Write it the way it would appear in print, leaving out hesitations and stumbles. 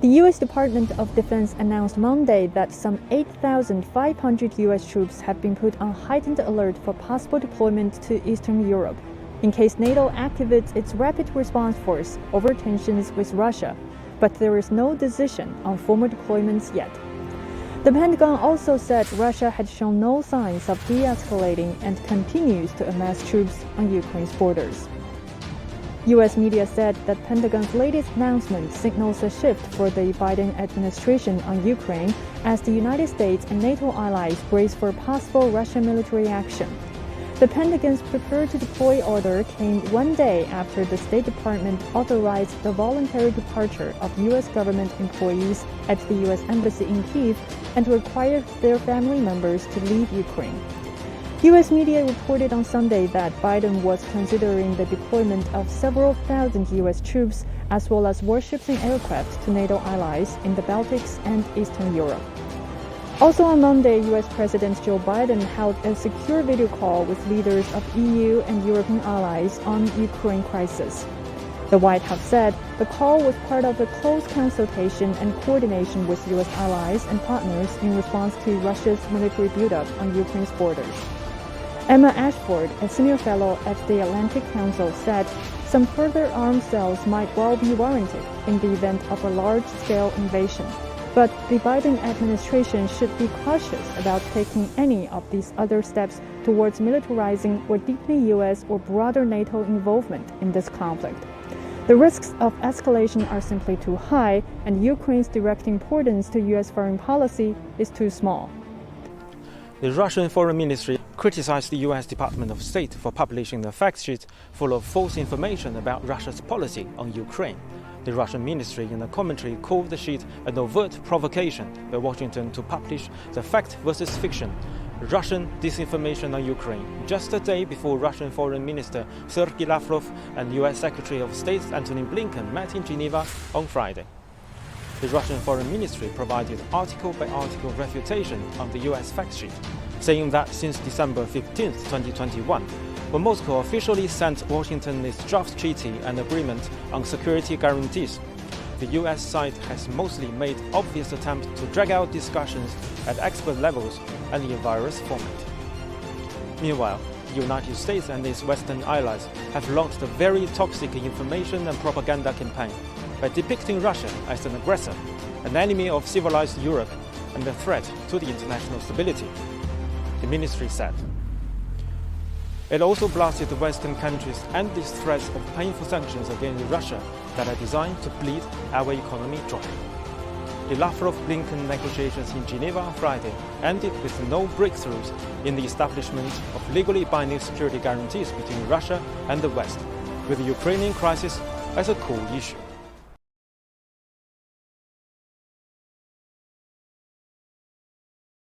The U.S. Department of Defense announced Monday that some 8,500 U.S. troops have been put on heightened alert for possible deployment to Eastern Europe, in case NATO activates its rapid response force over tensions with Russia, but there is no decision on formal deployments yet. The Pentagon also said Russia had shown no signs of de-escalating and continues to amass troops on Ukraine's borders. U.S. media said that Pentagon's latest announcement signals a shift for the Biden administration on Ukraine as the United States and NATO allies brace for possible Russian military action. The Pentagon's prepare to deploy order came one day after the State Department authorized the voluntary departure of U.S. government employees at the U.S. Embassy in Kyiv and required their family members to leave Ukraine. U.S. media reported on Sunday that Biden was considering the deployment of several thousand U.S. troops as well as warships and aircraft to NATO allies in the Baltics and Eastern Europe. Also on Monday, U.S. President Joe Biden held a secure video call with leaders of EU and European allies on Ukraine crisis. The White House said the call was part of a close consultation and coordination with U.S. allies and partners in response to Russia's military buildup on Ukraine's borders. Emma Ashford, a senior fellow at the Atlantic Council, said some further arms sales might well be warranted in the event of a large-scale invasion. But the Biden administration should be cautious about taking any of these other steps towards militarizing or deepening U.S. or broader NATO involvement in this conflict. The risks of escalation are simply too high, and Ukraine's direct importance to U.S. foreign policy is too small. The Russian Foreign Ministry criticized the U.S. Department of State for publishing a fact sheet full of false information about Russia's policy on Ukraine. The Russian ministry in a commentary called the sheet an overt provocation by Washington to publish the fact versus fiction, Russian disinformation on Ukraine, just a day before Russian Foreign Minister Sergei Lavrov and U.S. Secretary of State Antony Blinken met in Geneva on Friday. The Russian Foreign Ministry provided article-by-article refutation on the U.S. fact sheet, saying that since December 15, 2021, when Moscow officially sent Washington its draft treaty and agreement on security guarantees, the U.S. side has mostly made obvious attempts to drag out discussions at expert levels and in various formats. Meanwhile, the United States and its Western allies have launched a very toxic information and propaganda campaign by depicting Russia as an aggressor, an enemy of civilized Europe, and a threat to the international stability, the ministry said. It also blasted the Western countries' endless threats of painful sanctions against Russia that are designed to bleed our economy dry. The Lavrov-Blinken negotiations in Geneva on Friday ended with no breakthroughs in the establishment of legally binding security guarantees between Russia and the West, with the Ukrainian crisis as a core issue.